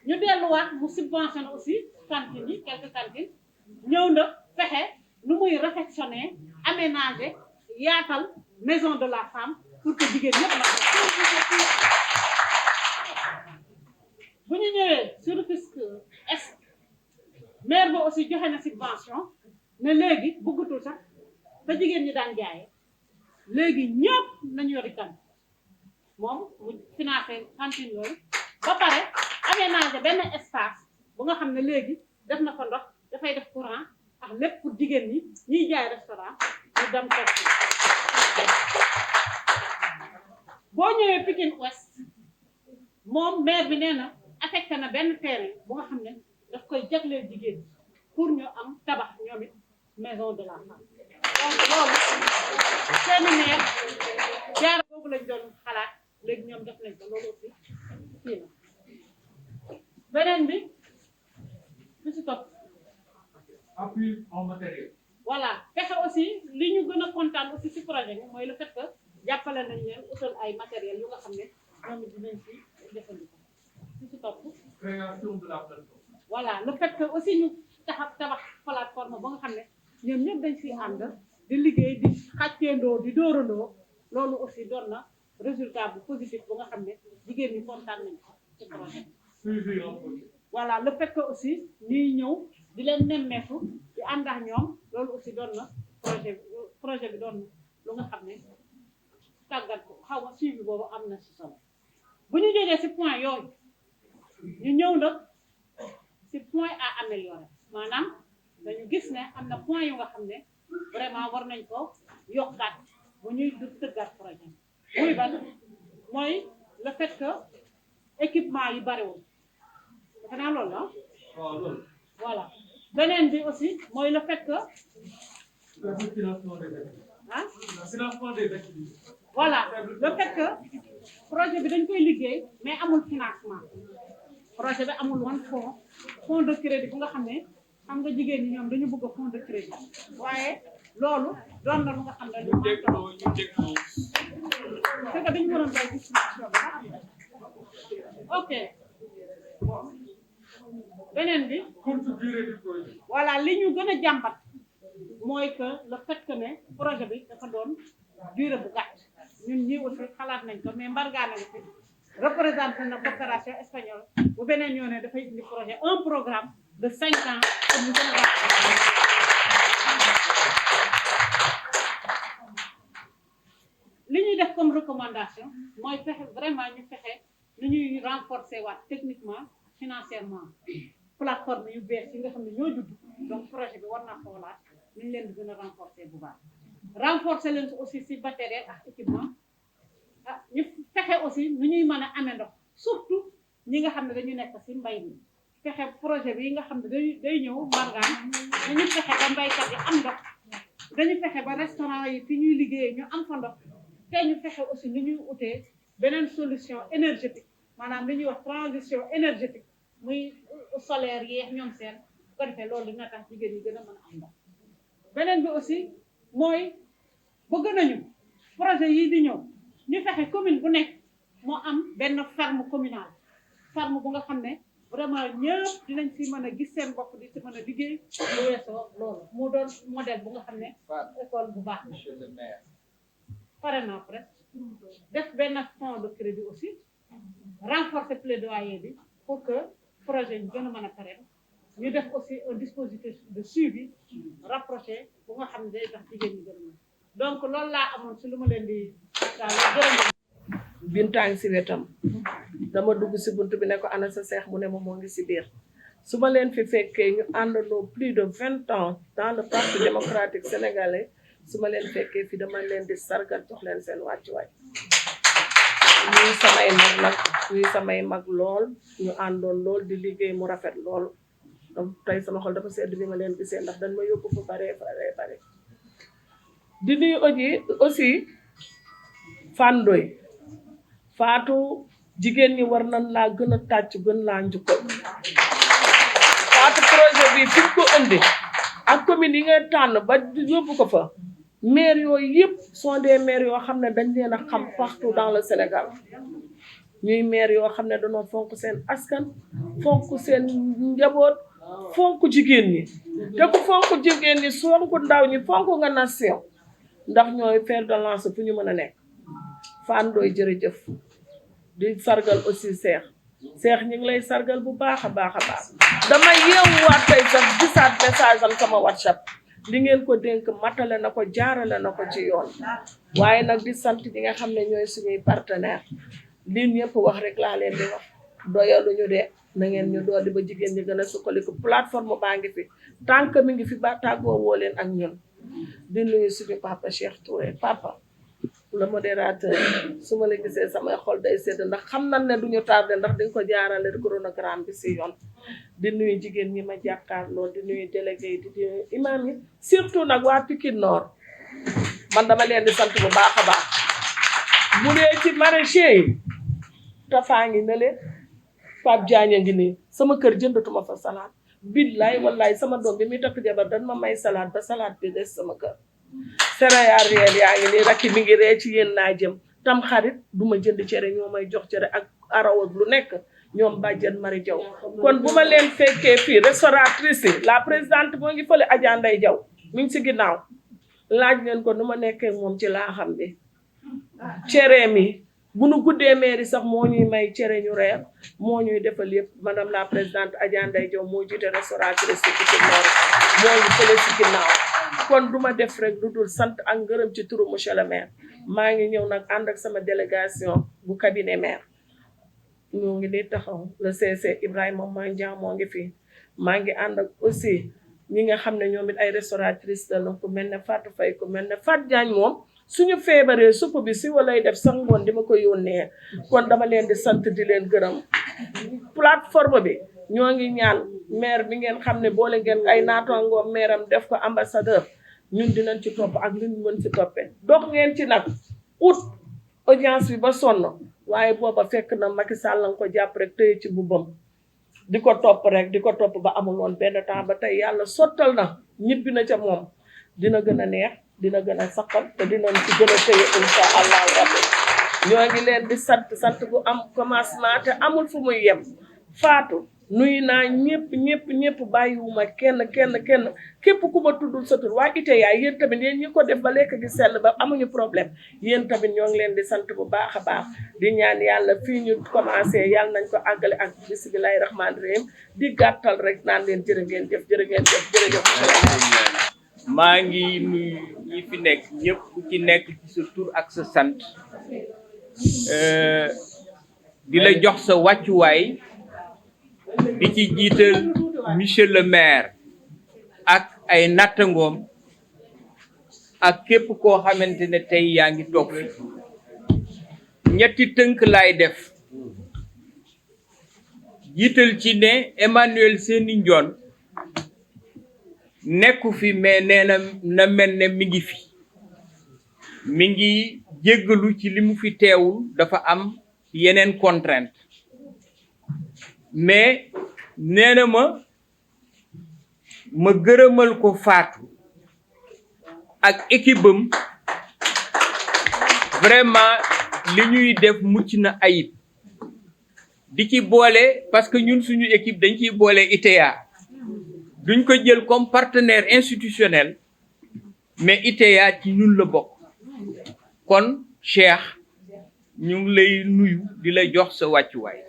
ñu delluwaat mu subventionné aussi cantines yi quelques cantines ñëw na fexe nu muy réfectionner aménager yaatal maison de la femme pour que jigéen ñëpp la bu ñu ñëwee sur Rufisque Est maire ba aussi joxe na subvention ne léegi bëggatul sax fa jigéen ñi daan jaayee léegi ñëpp nañu yori kan moom mu financé cantine yooyu ba pare aménager benn espace bu nga xam ne léegi def na fa ndox dafay def courant ak lépp pour jigéen ñi ñiy jaay restaurant ñu dem toog boo ñëwee Pikine Ouest moom maire bi nee na affecté na benn terrain bu nga xam ne daf koy jagleel jigéen pour ñu am tabax ñoom it maison de la femme donc loolu seeni maire jaar boobu lañ doon xalaat léegi ñoom def nañ ko loolu aussi fii la beneen bi si topp appui en matériel. voilà fexe aussi li ñu gën a kontaan aussi ci projet bi mooy le fait que jàppale nañ leen utal ay matériel yu nga xam ne ñoom it dinañ ci jëfandikoo ci topp Création de la plateforme. voilà le fait que aussi ñu tabax plateforme ba nga xam ne ñoom ñëpp dañ ciy ànd di liggéey di xàcceendoo di dóorandoo loolu aussi doon na résultat bu positif bu nga xam ne jigéen ñi kontaan nañ ko ci projet bi. Suivi renforcé. voilà le fait que aussi ñuy ñëw di leen nemmeeku di ànd ak ñoom loolu aussi doon na projet bi doon na lu nga xam ne tàggat ko xaw ma suivi boobu am na ci solo bu ñu jógee ci point yooyu ñu ñëw nag ci point à améliorer maanaam dañu gis ne am na point yu nga xam ne vraiment war nañ ko yokkaat bu ñuy tëggaat projet muy ban mooy le fait que équipement yi bariwul defe naa loolu la voilà beneen bi aussi mooy le fait que ah Financement des activités. voilà le fait que projet bi dañ koy liggéey mais amul financement projet bi amul woon fonds de crédit bu nga xam ne xam nga jigéen ñi ñoom dañu bëgg fonds de crédit waaye loolu doon na lu nga xam ne lu c'est que dañu waroon bay distribution bi ok beneen bi Courte durée du projet. voilà li ñu gën a jàmbat mooy que le fait que ne projet bi dafa doon durée bu gàtt ñun ñii aussi xalaat nañ ko mais mbargaane na fi représenté na coopération espagnole bu beneen yoon ne dafay indi projet un programme de 5 ans pour ñu gën a gàtt li ñuy def comme recommandation mooy fexe vraiment ñu fexe nu ñuy renforcer waat techniquement financièrement plateforme yu bees yi nga xam ne ñoo judd donc projet bi war naa xoolaat ñu leen di gën a renforcer bu baax renforcer leen aussi si matériel ak équipement ah ñu fexe aussi nu ñuy mën a amee ndox surtout ñi nga xam ne dañu nekk si mbay mi fexe projet bi nga xam ne day ñëw mbargaan dañu fexe ba mbaykat yi am ndox dañu fexe ba restaurant yi fi ñuy liggéeyee ñu am fa ndox te ñu fexe aussi ni ñuy utee beneen solution énergétique maanaam li ñuy wax transition énergétique muy solaire yeex ñoom seen bu ko defee loolu dina tax jigéen ñi gën a mën a am ndox beneen bi aussi mooy bëgg nañu projet yii di ñëw ñu fexe commune bu nekk moo am benn ferme communale ferme bu nga xam ne vraiment ñëpp dinañ si mën a gis seen bopp di si mën a liggéey lu weesoo loolu mu doon modèle bu nga xam ne école bu baax Monsieur le maire. pare naa presque def benn fonds de crédit aussi renforcer plaidoyer bi pour que projet yi gën a mën a pare ñu def aussi un dispositif de suivi rapproché bu nga xam ne day tax jigéen ñi gën a mën donc loolu laa amoon si lu ma leen di jërëjëf. Bintaan si wetam dama dugg si bunt bi ne ko ana sa seex mu ne ma moo ngi si biir su ma leen fi fekkee ñu àndandoo plus de 20 ans dans le parti démocratique sénégalais su ma leen fekkee fi dama leen di sargal jox leen seen wàccuwaay ñuy samay mag nag ñuy samay mag lool ñu àndoon lool di liggéey mu rafet lool donc tey sama xol dafa sedd bi ma leen gisee ndax dañ ma yóbbu fu bare di nuyu aussi Fandoy Fatou jigéen ñi war nañ laa gën a tàcc gën laa njukkal Fatou projet bi fi ko indi ak commune yi nga tànn ba yóbbu ko fa maire yooyu yëpp sont des maires yoo xam ne dañ leen a xam partout dans le Sénégal ñuy maire yoo xam ne dañoo fonk seen askan fonk seen njaboot fonk jigéen ñi te ku fonk jigéen ñi fonk ndaw ñi fonk nga nation ndax ñooy fer de lance fu ñu mën a nekk Fandoy jërëjëf di sargal aussi Cheikh ñu ngi lay sargal bu baax a baax dama yeewuwaat tey sax gisaat message am sama WhatsApp li ngeen ko dénk matale na ko jaarale na ko ci yoon waaye nag di sant ñi nga xam ne ñooy suñuy partenaire lii ñëpp wax rek laa leen di wax doyaluñu de na ngeen ñu dool di ba jigéen ñi gën a sukkaliku plateforme baa ngi fi tànk mi ngi fi ba tàggoo woo leen ak ñun di nuyu suñu papa Cheikh Touré papa le modérateur su ma la gisee samay xol day sedd ndax xam nañ ne duñu tardé ndax dañ ko jaarale chronogramme bi si yoon di nuyu jigéen ñi ma jàkkaarloo di nuyu délégué yi di nuyu imam yi surtout nag waa Pikine Nord man dama leen di sant bu baax a baax bu dee ci maraîcher yi Tafa ngi ne leen Pape Diagne ngi nii sama kër jëndatuma fa salaat billaay wallaay sama doom bi muy takk jabar dañ ma may salade ba salade bi des sama kër céréales yaa ngi nii rakki mi ngi ree ci yéen laa jëm tam xarit du ma jënd cere ñoo may jox cere ak araw ak lu nekk ñoom bàjjen Mari Jaw kon bu ma leen fekkee fii restauratrice yi la présidente moo ngi fële Adja Ndey Jaw mi ngi si ginnaaw laaj leen ko nu ma nekkee moom ci laa xam bi cere mi bu nu guddee mairie sax moo ñuy may cere ñu reer moo ñuy defal yëpp madame la présidente Adja Ndeye Diaw moo jiite restauratrice ci Pikine Nord moo ngi fële ci ginnaaw kon du ma def rek lu dul sant ak ngërëm ci turu monsieur le maire maa ngi ñëw nag ànd ak sama délégation bu cabinet maire ñoo ngi nii taxaw le CC Ibrahima Mandiang moo ngi fi maa ngi ànd ak aussi ñi nga xam ne ñoom it ay restauratrice la ku mel ne Fatou Faye ku mel ne Fatou Diagne moom suñu feebaree supp bi si walay def sax ngoon di ma ko yónnee kon dama leen di sant di leen gërëm plateforme bi ñoo ngi ñaan maire bi ngeen xam ne boole ngeen ay naataangoom maire am def ko ambassadeur ñun dinañ ci topp ak lu ñu mën ci toppee dox ngeen ci nag ut audience bi ba sonn waaye booba fekk na Macky Sall nga ko jàpp rek tëye ci bubbam di ko topp rek di ko topp ba amul woon benn temps ba tey yàlla sottal na ñibbi na ca moom dina gën a neex dina gën a saqal te dinañ ci gën a tëye insha allahu rabbi ñoo ngi leen di sant bu am commencement te amul fu muy yem Fatou nuyu naa ñëpp bàyyiwuma kenn képp ku ma tuddul sa tur waa ITEA yéen tamit yéen ñi ko def ba lekk gi sell ba amuñu problème yéen tamit ñoo ngi leen di sant bu baax a baax di ñaan yàlla fii ñu commencé yàlla nañ ko àggale ak bismillahi rahmaani rahim di gàttal rek naan leen jërë ngeen jëf jërëjëf maa ngi nuyu ñi fi nekk ñëpp ku ci nekk ci sa tur ak sa sant di la jox sa wàccuwaay di ci jiital monsieur le maire ak ay nattangoom ak képp koo xamante ne tey yaa ngi toog fi ñetti tënk laay def jiital ci ne Emmanuel Seny Ndione nekku fi mais nee na mel ne mi ngi fi mi ngi jéggalu ci li mu fi teewul dafa am yeneen contrainte mais nee na ma gërëmal ko Fatou ak équipe am vraiment li ñuy def mucc na ayib di ci boole parce que ñun suñu équipe dañ ciy boole ITEA duñ ko jël comme partenaire institutionnel mais ITEA ci ñun la bokk kon Cheikh ñu ngi lay nuyu di la jox sa wàccuwaay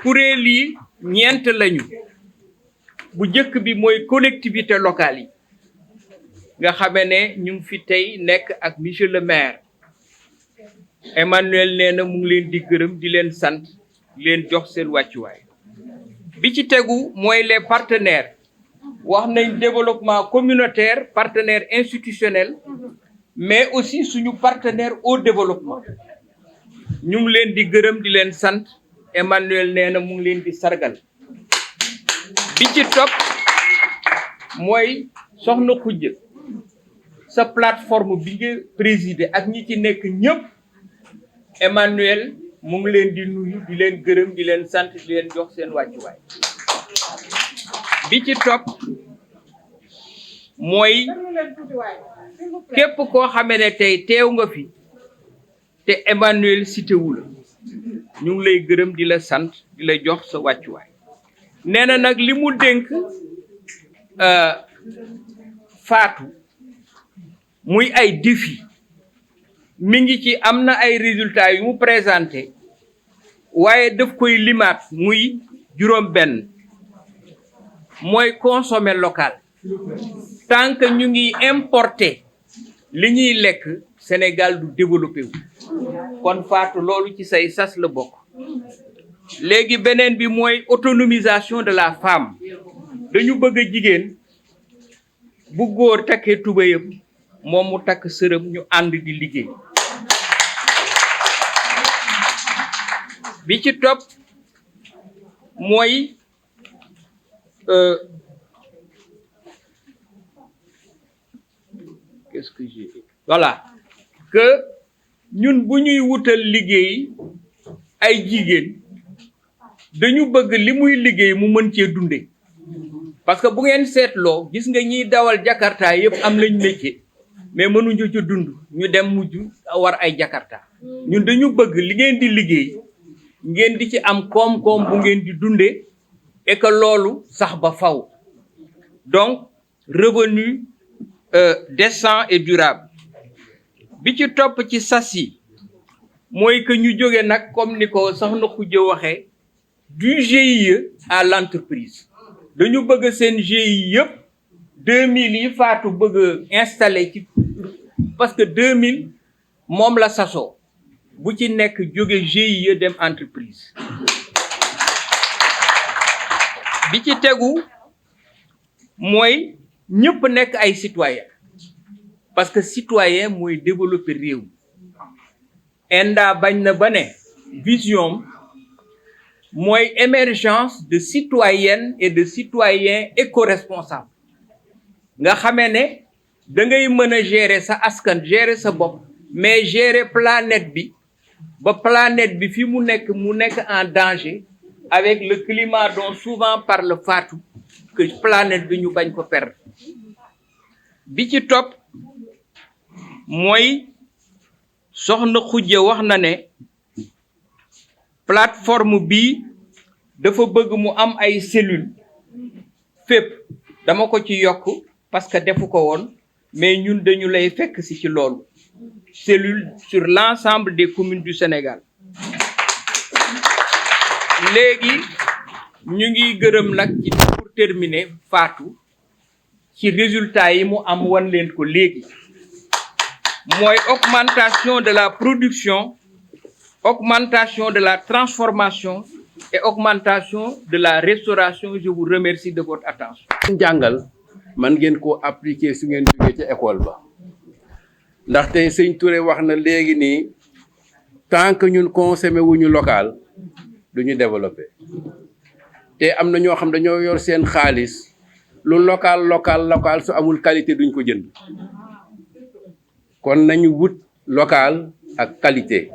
kuréel yi ñeent lañu bu njëkk bi mooy collectivité locale yi nga xame ne ñu ngi fi tey nekk ak monsieur le maire Emmanuel nee na mu ngi leen di gërëm di leen sant di leen jox seen wàccuwaay bi ci tegu mooy les partenaires wax nañ développement communautaire partenaire institutionnel mais aussi suñu partenaire au développement ñu ngi leen di gërëm di leen sant Emmanuel nee na mu ngi leen di sargal bi ci topp mooy soxna Khoudia sa plateforme bi nga présider ak ñi ci nekk ñëpp Emmanuel mu ngi leen di nuyu di leen gërëm di leen sant di leen jox seen wàccuwaay bi ci topp mooy képp koo xamee ne tey teew nga fi te Emmanuel cité wu la ñu ngi lay gërëm di la sant di la jox sa wàccuwaay nee na nag li mu dénk Fatou muy ay défi mi ngi ci am na ay résultats yu mu présenté waaye daf koy limaat muy juróom-benn mooy consommer local tant que ñu ngi importer li ñuy lekk Sénégal du développé wu kon Fatou loolu ci say sas la bokk léegi beneen bi mooy autonomisation de la femme dañu bëgg a jigéen bu góor takkee tubéyam moom mu takk sërëm ñu ànd di liggéey bi ci topp mooy qu'est-ce que j'ai voilà que ñun bu ñuy wutal liggéey ay jigéen dañu bëgg li muy liggéey mu mën cee dunde parce que bu ngeen seetloo gis nga ñiy dawal jakarta yëpp am lañ métier mais mënuñu ci dund ñu dem mujj war ay jakarta ñun dañu bëgg li ngeen di liggéey ngeen di ci am koom-koom bu ngeen di dunde et que loolu sax ba faw donc revenu décent et durable bi ci topp ci sas yi mooy que ñu jóge nag comme ni ko soxna Khoudia waxee du GIE à l'entreprise dañu bëgg seen GIE yëpp 2000 yi Fatou bëgg installé ci parce que 2000 moom la sasoo bu ci nekk jóge GIE dem entreprise bi ci tegu mooy ñëpp nekk ay citoyen parce que citoyen mooy développer réew ENDA bañ na ba ne vision mooy émergence de citoyennes et de citoyens éco-responsables nga xamee ne da ngay mën a gérer sa askan gérer sa bopp mais gérer planète bi ba planète bi fi mu nekk en danger avec le climat dont souvent parle Fatou que planète bi ñu bañ ko perdre bi ci topp mooy soxna Khoudia wax na ne plateforme bi dafa bëgg mu am ay cellules fépp dama ko ci yokk parce que defu ko woon mais ñun dañu lay fekk si ci loolu cellules sur l'ensemble des communes du Sénégal léegi ñu ngi gërëm nag ci pour terminer Fatou ci résultats yi mu am wan leen ko léegi mooy augmentation de la production augmentation de la transformation et augmentation de la restauration. Je vous remercie de votre attention. jàngal man ngeen koo appliquer su ngeen jógee ca école ba ndaxte sëñ Touré wax na léegi nii tant que ñun consommé wuñu local duñu développé te am na ñoo xam dañoo yor seen xaalis lu local su amul qualité duñ ko jënd kon nañu wut local ak qualité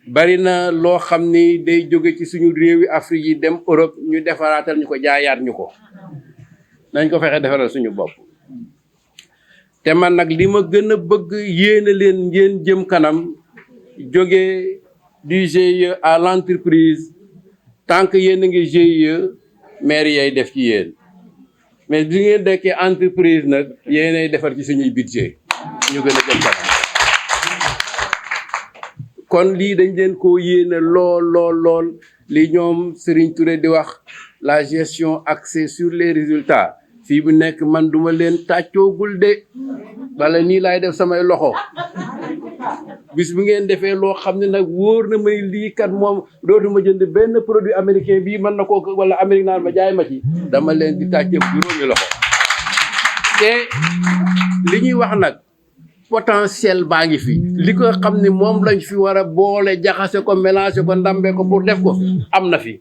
bari na loo xam ni day jóge ci suñu réewi Afrique yi dem Europe ñu defaraatal ñu ko jaayaat ñu ko nañ ko fexe defaral suñu bopp te man nag li ma gën a bëgg yéene leen ngeen jëm kanam jóge du GIE à l'entreprise tant que yéen a ngi GIE maire yay def ci yéen mais bi ngeen dekkee entreprise nag yéenay defar ci suñuy budget ñu gën a jëm kanam kon lii dañ leen koo yéene lool li ñoom Serigne Touré di wax la gestion axée sur les résultats fii bu nekk man duma leen tàccoogul de bala nii laay def samay loxo bis bu ngeen defee loo xam ne nag wóor na may lii kat moom dootuma jënd benn produit américain bii mën na ko wala Amérique naan ma jaay ma ci dama leen di tàccee juróomi loxo te li ñuy wax nag potentiel baa ngi fi li ko xam ne moom lañ fi war a boole jaxase ko mélanger ko ndambe ko pour def ko am na fi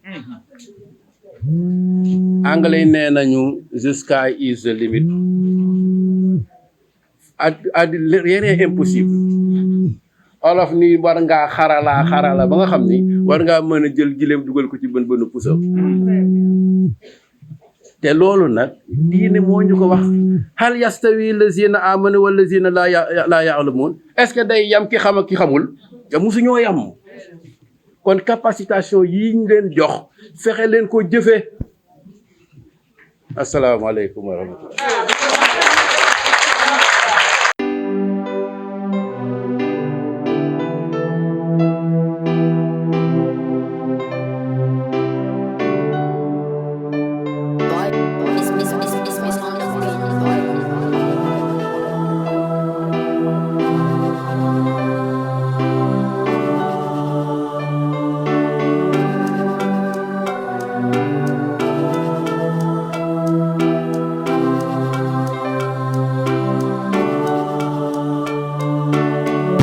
anglais nee nañu the sky is the limit rien n'est impossible olof ni war ngaa xarala ba nga xam ni war ngaa mën a jël gileem dugal ko ci bën bënu puso te loolu nag diine moo ñu ko wax hal yastawi lazina amanu wal lazina la ya'lamun est-ce que day yam ki xam ak ki xamul te musuñoo yam kon capacitation yi ñu leen jox fexe leen ko jëfe asalaamaaleykum wa rahmatullah